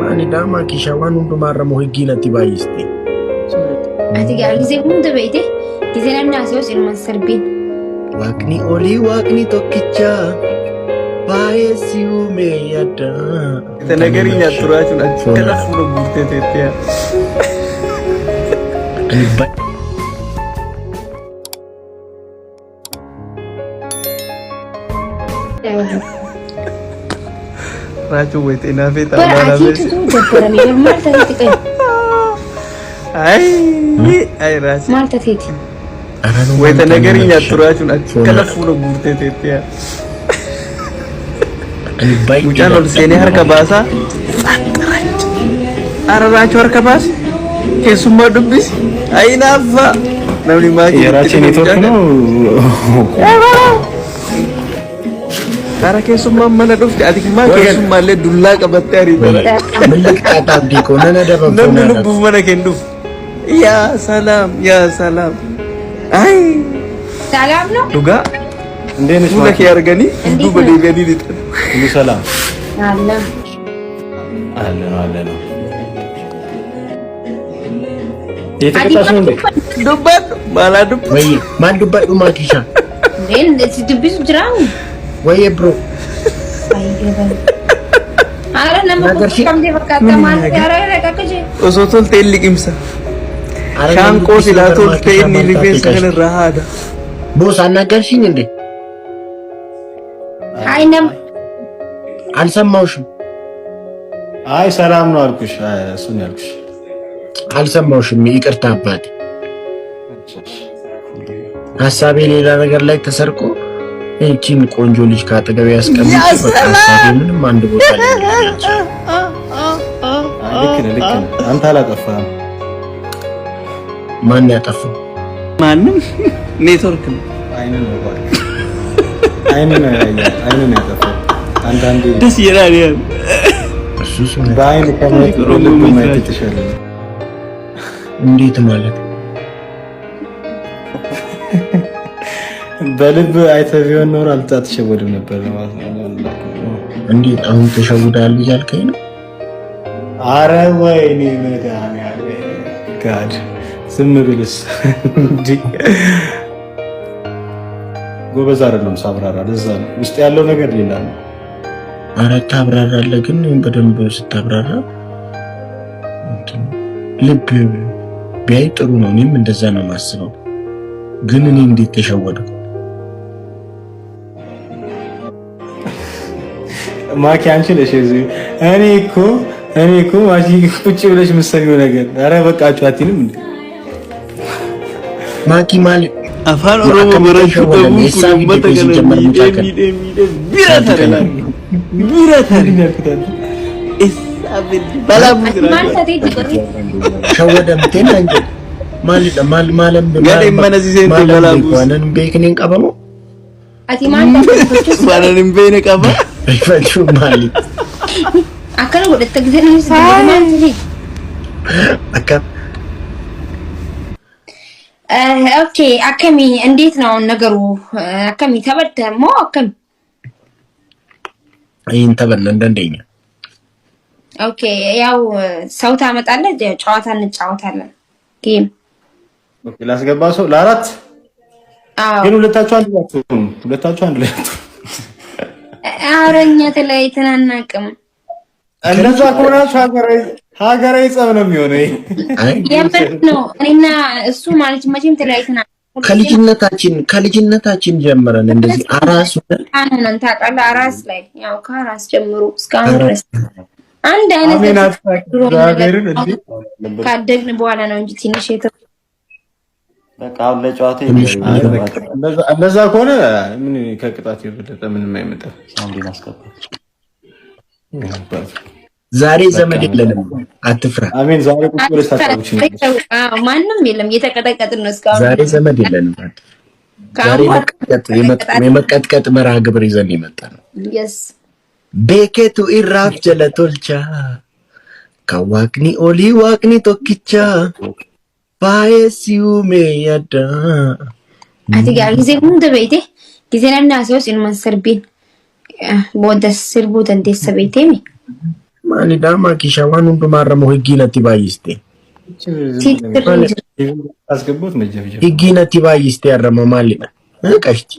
Ani dama kishawan undumarra mohigginatti baay'iste. Ati gaalise hunda beeyte gisee namni haasawus ilman sarbiin. Waaqni olii waaqni tokkicha baay'ee si uume yadda. Tanagari nyaaturaa jechuun akkana fuula buutee teettee. Rachu wait enough it. But I think to do that for me. Malta titi. Ay Rachu. Malta titi. Wait tanagari nyaaturaa jechuun akkana fuula buutee teettee. Mucaan ol seenee harka baasaa. Rachu harka baas. Keessummaa dubbisi. Ay hinaaffaa. Namni Makiin Rachu ni tokko. Cara keessummaa mana dhufte ati kimmaa keessummaa illee dullaa qabattee ariitara. Milqaataa diikoo nana dabamtu. Namni lubbuuf mana kennuuf. Yaa salaam yaa salaam. Ay. Salaam no. Dhugaa. Ndeenis fuula kee arganii duuba deebi'anii lixan. Kulu salaam. Allah. Allah. Yeetikataas hunde. Dubbadhu maalaa dubbatu. Wayii maal dubbadhu maakishaa. Ndeen si dubbisu jiraamu. Wayii bro. Ara nama kamde fakkaata maal gaara kakkaje. Osoo toltee liqimsa. Shaanqoo silaa toltee inni rifeensa kana irraa haada. Boos አናገርሽኝ እንዴ? አይ ነም አልሰማሁሽም። አይ ሰላም ነው አልኩሽ። እሱን ያልኩሽ አልሰማሁሽም። ይቅርታ አባቴ። ሐሳቤ ሌላ ነገር ላይ ተሰርቆ እቺን ቆንጆ ልጅ ካጠገብ ያስቀምጥ ሐሳቤ ምንም አንድ ቦታ ላይ ልክ ነህ። አንተ አላጠፋህም። ማን ያጠፋው? ማንም ኔትወርክ ነው። አይንን ያጠፋው አንዳንዴ ደስ ይላል። እሱስ በአይን ከማየት በልብ ማየት የተሻለ ነው። እንዴት ማለት? በልብ አይተህ ቢሆን ኖሮ አልተሸወድም ነበር ማለት ነው። እንዴት አሁን ተሸውዳል እያልከኝ ነው? አረ ወይኔ መድኃኒዓለም ጋድ ዝም ብልስ እንዴ ጎበዝ አይደለም ሳብራራ። ለዛ ነው ውስጥ ያለው ነገር ሌላ ነው። አረ ታብራራለህ፣ ግን በደንብ ስታብራራ ልብ ቢያይ ጥሩ ነው። እኔም እንደዛ ነው የማስበው። ግን እኔ እንዴት ተሸወድኩ? ማኪ አንቺ ነሽ እዚህ። እኔ እኮ ማኪ ቁጭ ብለሽ የምትሰሚው ነገር አረ በቃችሁ አትይንም እንዴ? ማኪ ማለት አፋን ኦሮሞ በረሹ ተቡኩ በተገለኝ ቢራ ታሪክ እሳብ ባላቡ ሸወደም ተናንጀ ማለም ጋር ማነዚህ ዘንድ ባላቡ ዋነን ቤክኒን ቀበሞ አቲ ማንታ ዋነን ቤነ ቀባ ይፈቹ ማለት አከለ ወደ ተግዘን ማለት አካ ኦኬ አከሚ እንዴት ነው ነገሩ? አከሚ ተበደሞ አከሚ አይን ተበነ እንደኛ ኦኬ ያው ሰው ታመጣለህ፣ ጨዋታ እንጫወታለን። ጌም ኦኬ ላስገባ ሰው ለአራት ግን ሁለታችሁ አንድ ላይ አረኛ ተለያይተን አናውቅም። እንደዛ ከሆናችሁ ሀገራዊ ጸብ ነው የሚሆነው። የምር ነው። እኔና እሱ ማለት መቼም ተለያይተን ከልጅነታችን ጀምረን እንደዚህ አራስ አሁን ታውቃለህ፣ አራስ ላይ ያው ከአራስ ጀምሮ እስካሁን ድረስ አንድ አይነት ካደግን በኋላ ነው እንጂ ትንሽ በቃ አሁን ለጨዋታ እንደዛ ከሆነ ምን ከቅጣት የበለጠ ምንም አይመጣም። አንዴ ማስከበር ዛሬ ዘመድ የለንም፣ አትፍራ። አሜን። ዛሬ ቁጭ ብለሽ ታጣውሽ ማንም የለም፣ እየተቀጠቀጥን ነው እስካሁን። ዛሬ ዘመድ የለንም። ዛሬ የመቀጥቀጥ መርሃ ግብር ይዘን የመጣ ነው። yes ቤኬቱ ኢራፍ ጀለቶልቻ ከዋቅኒ ኦሊ ዋቅኒ ቶኪቻ ባየሲው ሜያዳ አቲ ጋር ጊዜ ሁንደ በይቴ ጊዜ ነና ሰውስ ኢንማን ሰርቢን ቦደስ ስርቡ ደንዴ ሰበይቴሚ Maalidhaa maakishaa waan hundumaa irra moo higgiinatti baay'iste? Higgiinatti baay'iste arrama maalidha? Qashti.